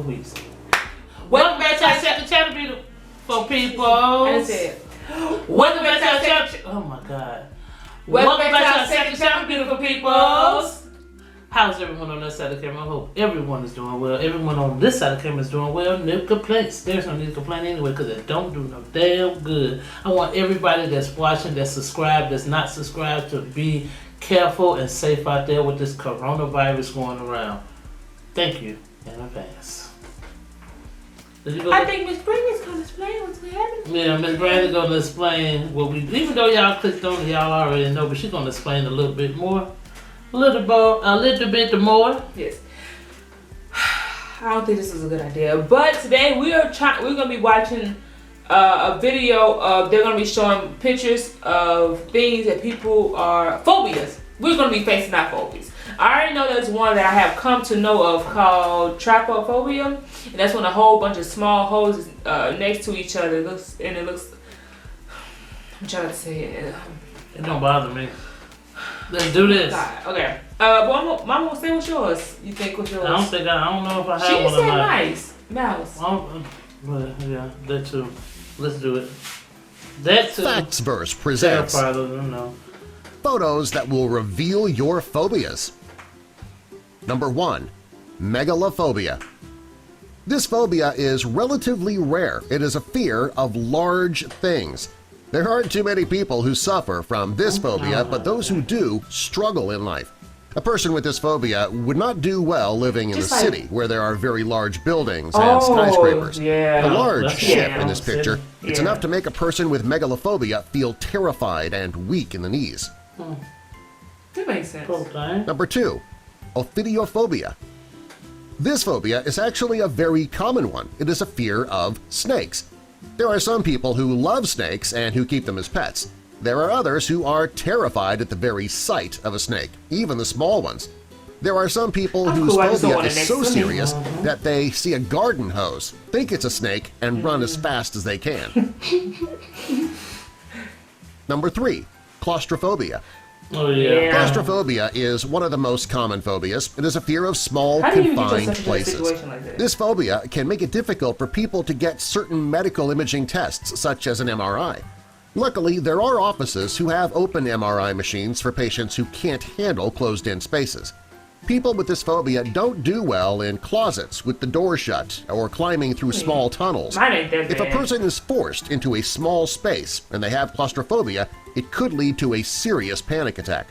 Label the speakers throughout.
Speaker 1: weeks. Welcome back to our second channel, beautiful people.
Speaker 2: That's it.
Speaker 1: Welcome back to our channel. Oh my God. Welcome back to our second channel, beautiful peoples. How's everyone on that side of the camera? I hope everyone is doing well. Everyone on this side of the camera is doing well. No complaints. There's no need to complain anyway because it don't do no damn good. I want everybody that's watching, that's subscribed, that's not subscribed to be careful and safe out there with this coronavirus going around. Thank you in advance.
Speaker 2: I think Miss Brandy's going to explain what's happening.
Speaker 1: Yeah, Miss Brandy's going to explain what we, even though y'all clicked on it, y'all already know, but she's going to explain a little bit more. A little bit more.
Speaker 2: Yes. I don't think this is a good idea, but today we're going to be watching a video of, they're going to be showing pictures of things that people are phobias. We're going to be facing our phobias. I already know there's one that I have come to know of called trypophobia, and that's when a whole bunch of small holes is next to each other. It looks. I'm trying to say it.
Speaker 1: It don't bother me. Let's do this.
Speaker 2: Okay. Well, Mama, say what's yours. You think what's yours?
Speaker 1: I don't know if I have
Speaker 2: she
Speaker 1: one or not.
Speaker 2: She said nice. Mouse.
Speaker 1: Yeah, that too. Let's do it. That too.
Speaker 3: Factsverse presents photos that will reveal your phobias. Number 1. Megalophobia. This phobia is relatively rare. It is a fear of large things. There aren't too many people who suffer from this phobia, but those who do struggle in life. A person with this phobia would not do well living in the city where there are very large buildings and skyscrapers.
Speaker 2: Yeah.
Speaker 3: The large ship in this picture, it's enough to make a person with megalophobia feel terrified and weak in the knees.
Speaker 2: That makes sense.
Speaker 3: Number 2. Ophidiophobia. This phobia is actually a very common one. It is a fear of snakes. There are some people who love snakes and who keep them as pets. There are others who are terrified at the very sight of a snake, even the small ones. There are some people whose phobia is so serious that they see a garden hose, think it's a snake, and run as fast as they can. Number 3. Claustrophobia.
Speaker 1: Oh, yeah.
Speaker 3: Claustrophobia is one of the most common phobias. It is a fear of small, confined places. This phobia can make it difficult for people to get certain medical imaging tests, such as an MRI. Luckily, there are offices who have open MRI machines for patients who can't handle closed-in spaces. People with this phobia don't do well in closets with the door shut or climbing through small tunnels. If a person is forced into a small space and they have claustrophobia, it could lead to a serious panic attack.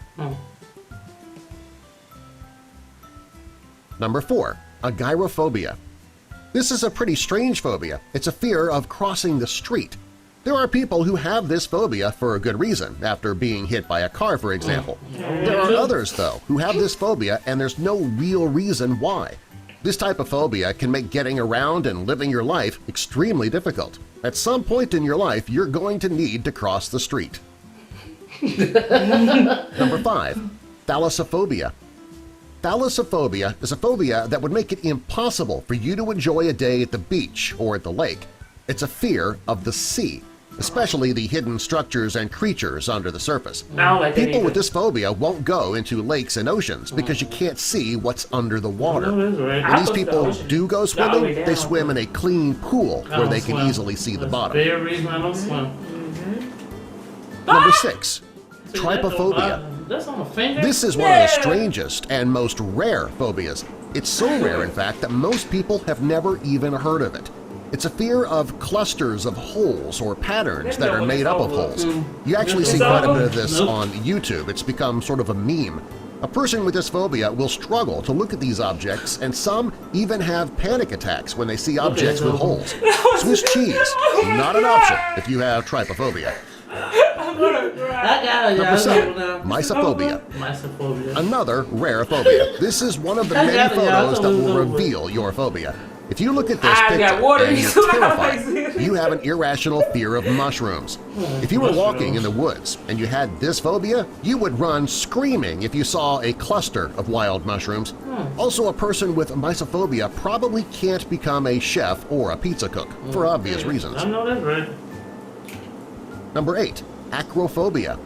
Speaker 3: Number 4. Agoraphobia. This is a pretty strange phobia. It's a fear of crossing the street. There are people who have this phobia for a good reason, after being hit by a car, for example. There are others, though, who have this phobia and there's no real reason why. This type of phobia can make getting around and living your life extremely difficult. At some point in your life, you're going to need to cross the street. Number 5. Thalassophobia. Thalassophobia is a phobia that would make it impossible for you to enjoy a day at the beach or at the lake. It's a fear of the sea, especially the hidden structures and creatures under the surface. People with this phobia won't go into lakes and oceans because you can't see what's under the water. When these people do go swimming, they swim in a clean pool where they can easily see the bottom. Number 6. Trypophobia. This is one of the strangest and most rare phobias. It's so rare, in fact, that most people have never even heard of it. It's a fear of clusters of holes or patterns that are made up of holes. You actually see quite a bit of this on YouTube. It's become sort of a meme. A person with this phobia will struggle to look at these objects, and some even have panic attacks when they see objects with holes. Swiss cheese, not an option if you have trypophobia. Number 7. Mysophobia. Another rare phobia. This is one of the many photos that will reveal your phobia. If you look at this picture and you're terrified, you have an irrational fear of mushrooms. If you were walking in the woods and you had this phobia, you would run screaming if you saw a cluster of wild mushrooms. Also, a person with mysophobia probably can't become a chef or a pizza cook, for obvious reasons.
Speaker 1: I know that's right.
Speaker 3: Number 8. Acrophobia.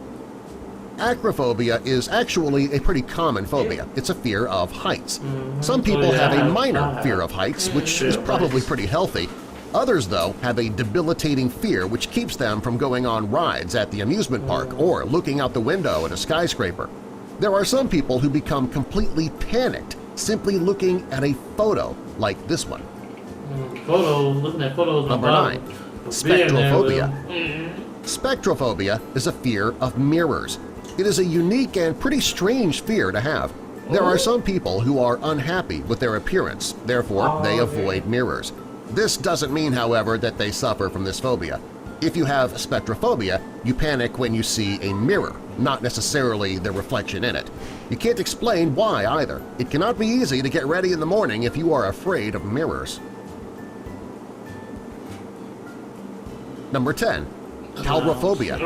Speaker 3: acrophobia is actually a pretty common phobia. It's a fear of heights. Some people have a minor fear of heights, which is probably pretty healthy. Others, though, have a debilitating fear which keeps them from going on rides at the amusement park or looking out the window at a skyscraper. There are some people who become completely panicked simply looking at a photo like this one.
Speaker 1: Looking at photos.
Speaker 3: Number 9. Spectrophobia. Spectrophobia is a fear of mirrors. It is a unique and pretty strange fear to have. There are some people who are unhappy with their appearance, therefore they avoid mirrors. This doesn't mean, however, that they suffer from this phobia. If you have spectrophobia, you panic when you see a mirror, not necessarily the reflection in it. You can't explain why either. It cannot be easy to get ready in the morning if you are afraid of mirrors. Number 10. Calrophobia.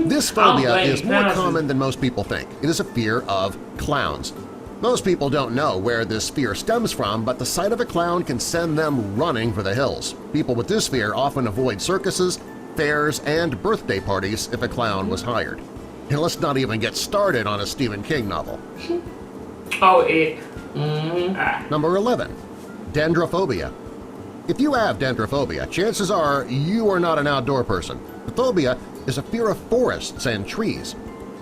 Speaker 3: This phobia is more common than most people think. It is a fear of clowns. Most people don't know where this fear stems from, but the sight of a clown can send them running for the hills. People with this fear often avoid circuses, fairs, and birthday parties if a clown was hired. And let's not even get started on a Stephen King novel. Number 11. Dendrophobia. If you have dendrophobia, chances are you are not an outdoor person. The phobia is a fear of forests and trees.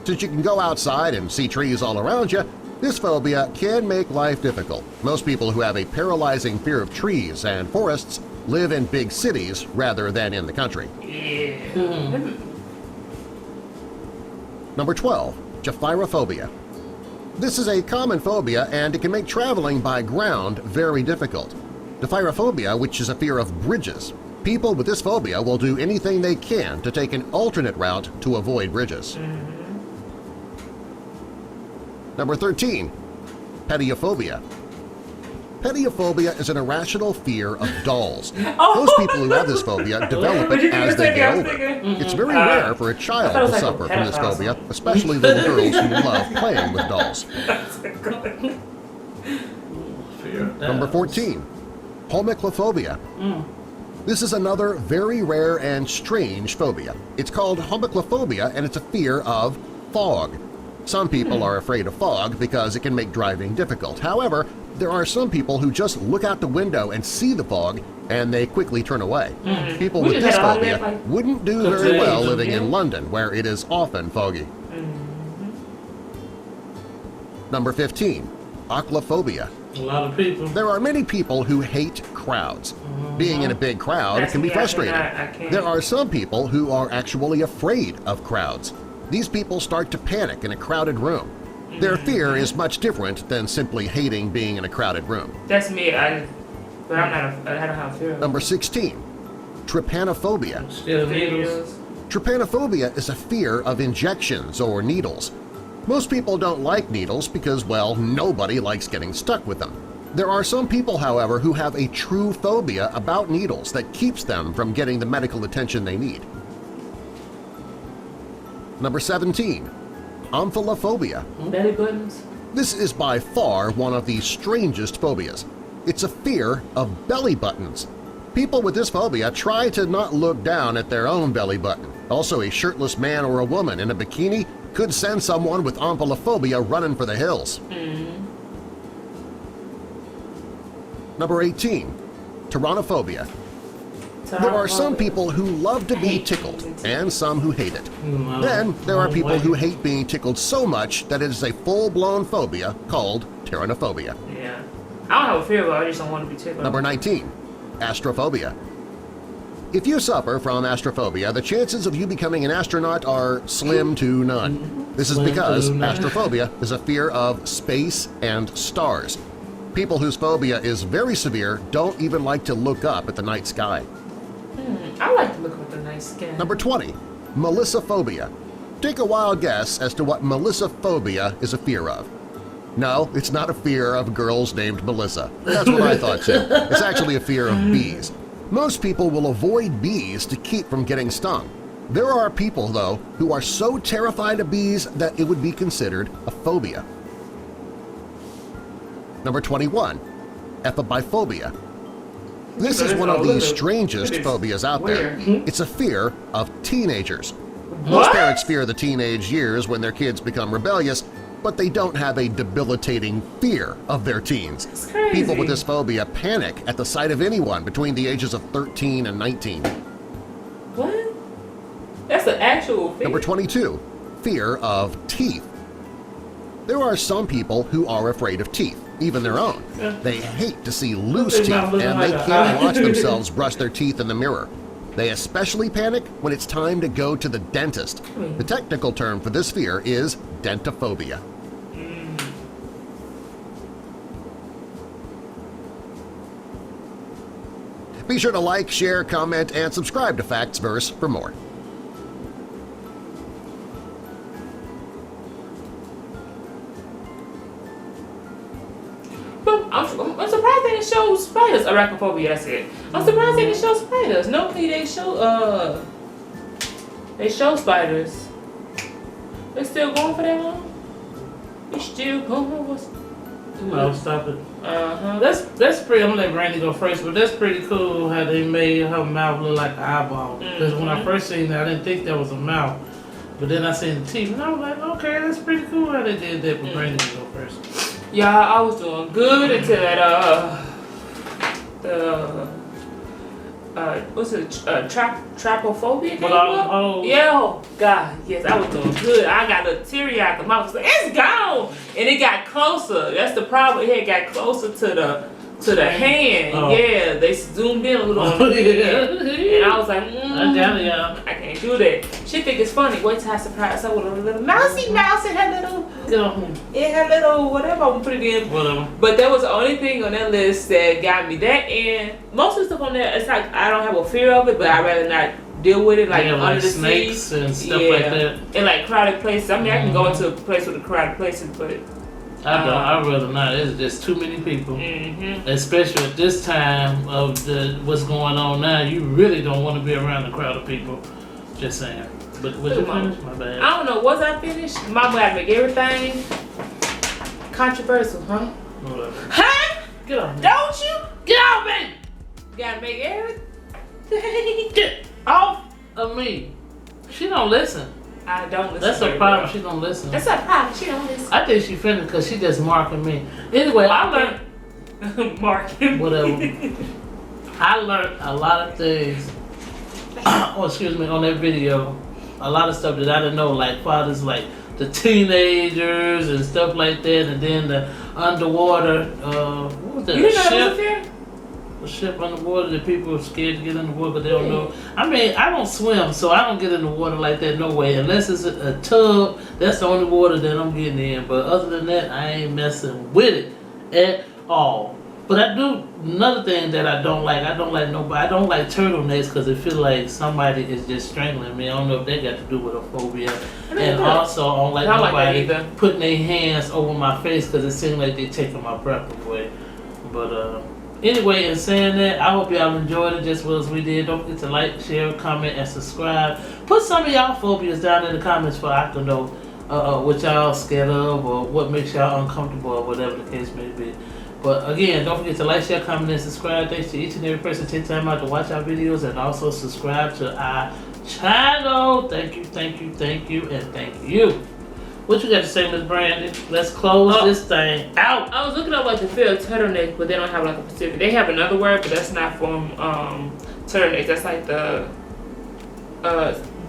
Speaker 3: Since you can go outside and see trees all around you, this phobia can make life difficult. Most people who have a paralyzing fear of trees and forests live in big cities rather than in the country. Number 12. Japhyrophobia. This is a common phobia and it can make traveling by ground very difficult. Japhyrophobia, which is a fear of bridges. People with this phobia will do anything they can to take an alternate route to avoid bridges. Number 13. Pediophobia. Pediophobia is an irrational fear of dolls. Most people who have this phobia develop it as they get older. It's very rare for a child to suffer from this phobia, especially little girls who love playing with dolls. Number 14. Homichlophobia. This is another very rare and strange phobia. It's called homichlophobia and it's a fear of fog. Some people are afraid of fog because it can make driving difficult. However, there are some people who just look out the window and see the fog and they quickly turn away. People with this phobia wouldn't do very well living in London, where it is often foggy. Number 15. Aclophobia.
Speaker 1: A lot of people.
Speaker 3: There are many people who hate crowds. Being in a big crowd can be frustrating. There are some people who are actually afraid of crowds. These people start to panic in a crowded room. Their fear is much different than simply hating being in a crowded room.
Speaker 2: That's me. I don't have fear.
Speaker 3: Number 16. Trypanophobia. Trypanophobia is a fear of injections or needles. Most people don't like needles because, well, nobody likes getting stuck with them. There are some people, however, who have a true phobia about needles that keeps them from getting the medical attention they need. Number 17. Omphallophobia.
Speaker 2: Belly buttons.
Speaker 3: This is by far one of the strangest phobias. It's a fear of belly buttons. People with this phobia try to not look down at their own belly button. Also, a shirtless man or a woman in a bikini could send someone with omphallophobia running for the hills. Number 18. Tyrannophobia. There are some people who love to be tickled and some who hate it. Then there are people who hate being tickled so much that it is a full-blown phobia called tyrannophobia.
Speaker 2: Yeah. I don't have a fear, but I just don't want to be tickled.
Speaker 3: Number 19. Astrophobia. If you suffer from astrophobia, the chances of you becoming an astronaut are slim to none. This is because astrophobia is a fear of space and stars. People whose phobia is very severe don't even like to look up at the night sky.
Speaker 2: I like to look at the night sky.
Speaker 3: Number 20. Melissophobia. Take a wild guess as to what melissophobia is a fear of. No, it's not a fear of girls named Melissa. That's what I thought too. It's actually a fear of bees. Most people will avoid bees to keep from getting stung. There are people, though, who are so terrified of bees that it would be considered a phobia. Number 21. Epiphophobia. This is one of the strangest phobias out there. It's a fear of teenagers. Most parents fear the teenage years when their kids become rebellious, but they don't have a debilitating fear of their teens.
Speaker 2: It's crazy.
Speaker 3: People with this phobia panic at the sight of anyone between the ages of 13 and 19.
Speaker 2: What? That's an actual fear.
Speaker 3: Number 22, fear of teeth. There are some people who are afraid of teeth, even their own. They hate to see loose teeth, and they can't watch themselves brush their teeth in the mirror. They especially panic when it's time to go to the dentist. The technical term for this fear is dentophobia. Be sure to like, share, comment, and subscribe to Facts Verse for more.
Speaker 2: I'm surprised they didn't show spiders. Arachnophobia, that's it. I'm surprised they didn't show spiders. Normally they show spiders. They still going for that long? They still going?
Speaker 1: No, stop it.
Speaker 2: That's
Speaker 1: pretty. I'm gonna let Brandy go first, but that's pretty cool how they made her mouth look like an eyeball. Because when I first seen that, I didn't think that was a mouth. But then I seen the teeth, and I was like, okay, that's pretty cool how they did that. But Brandy can go first.
Speaker 2: Yeah, I was doing good until that what's it, trypophobia came up? Yeah, oh God, yes, I was doing good. I got a teary out the mouth. Like, it's gone, and it got closer. That's the problem. It got closer to the hand.
Speaker 1: Oh.
Speaker 2: Yeah, they zoomed in a little on the hand, and I was like,
Speaker 1: I got it, y'all.
Speaker 2: I can't do that. She think it's funny. Wait till I surprise her with a little mousy mouse and her little whatever. I'm gonna put it in.
Speaker 1: Whatever.
Speaker 2: But that was the only thing on that list that got me. That and most of the stuff on there, it's like I don't have a fear of it, but I'd rather not deal with it. Like under the
Speaker 1: snakes
Speaker 2: sea
Speaker 1: and stuff like that.
Speaker 2: And like crowded places. I mean, I can go into a place with the crowded places, but
Speaker 1: I'd rather not. It's just too many people. Especially at this time of what's going on now. You really don't want to be around a crowd of people. Just saying. But was you finished? My bad.
Speaker 2: I don't know. Was I finished? Mama gotta make everything controversial, huh?
Speaker 1: Whatever.
Speaker 2: Huh?
Speaker 1: Get off me.
Speaker 2: Don't you?
Speaker 1: Get off me!
Speaker 2: Gotta make everything.
Speaker 1: Get off of me. She don't listen.
Speaker 2: I don't listen.
Speaker 1: That's a problem. Well. She don't listen.
Speaker 2: That's a problem. She don't listen.
Speaker 1: I think she finished because she just marking me. Anyway, I learned
Speaker 2: marking.
Speaker 1: Whatever. I learned a lot of things. On that video, a lot of stuff that I didn't know, like fathers, like the teenagers and stuff like that, and then the underwater. What was that?
Speaker 2: You didn't know that was a fear?
Speaker 1: The ship underwater that people are scared to get in the water, but they don't know. I mean, I don't swim, so I don't get in the water like that no way. Unless it's a tub, that's the only water that I'm getting in. But other than that, I ain't messing with it at all. But I do, another thing that I don't like nobody, I don't like turtlenecks because it feels like somebody is just strangling me. I don't know if that got to do with a phobia. And also, I don't like nobody putting their hands over my face because it seems like they're taking my breath away. But anyway, in saying that, I hope y'all enjoyed it just as well as we did. Don't forget to like, share, comment, and subscribe. Put some of y'all phobias down in the comments for I can know what y'all scared of or what makes y'all uncomfortable or whatever the case may be. But again, don't forget to like, share, comment, and subscribe. Thanks to each and every person take time out to watch our videos and also subscribe to our channel. Thank you, thank you, thank you, and thank you. What you got to say, Miss Brandy? Let's close this thing out.
Speaker 2: I was looking up like the fear of turtleneck, but they don't have like a specific. They have another word, but that's not from turtlenecks. That's like the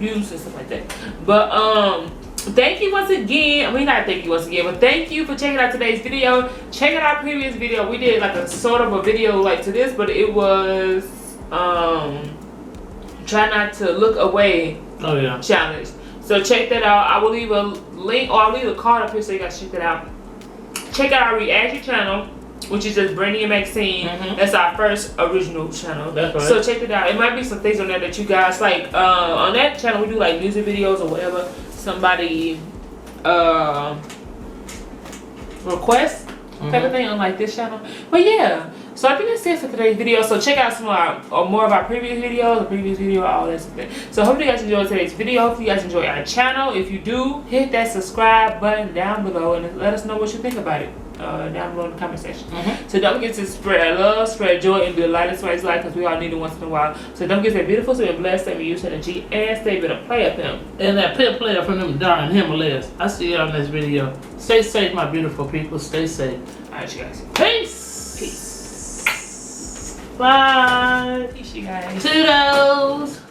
Speaker 2: views and stuff like that. But thank you once again. I mean, not thank you once again, but thank you for checking out today's video. Check out our previous video. We did like a sort of a video like to this, but it was try not to look away challenge. So check that out. I will leave a link or I'll leave a card up here so you guys check that out. Check out our reaction channel, which is just Brandy and Maxine. That's our first original channel.
Speaker 1: That's right.
Speaker 2: So check it out. It might be some things on there that you guys like. On that channel we do like music videos or whatever somebody requests type of thing on like this channel. But yeah. So I think that's it for today's video. So check out some of our, more of our previous videos, all that stuff. So I hope you guys enjoyed today's video. Hopefully you guys enjoy our channel. If you do, hit that subscribe button down below and let us know what you think about it. down below in the comment section. So don't forget to spread love, spread joy, and be the light in somebody's life because we all need it once in a while. So don't forget to stay beautiful, stay blessed, stay use energy, and stay with a player pimp.
Speaker 1: And that pimp player from them darn Himalayas. I see you on this video. Stay safe, my beautiful people. Stay safe.
Speaker 2: Alright, you guys.
Speaker 1: Peace.
Speaker 2: Peace.
Speaker 1: Bye.
Speaker 2: Peace, you guys.
Speaker 1: Toodles.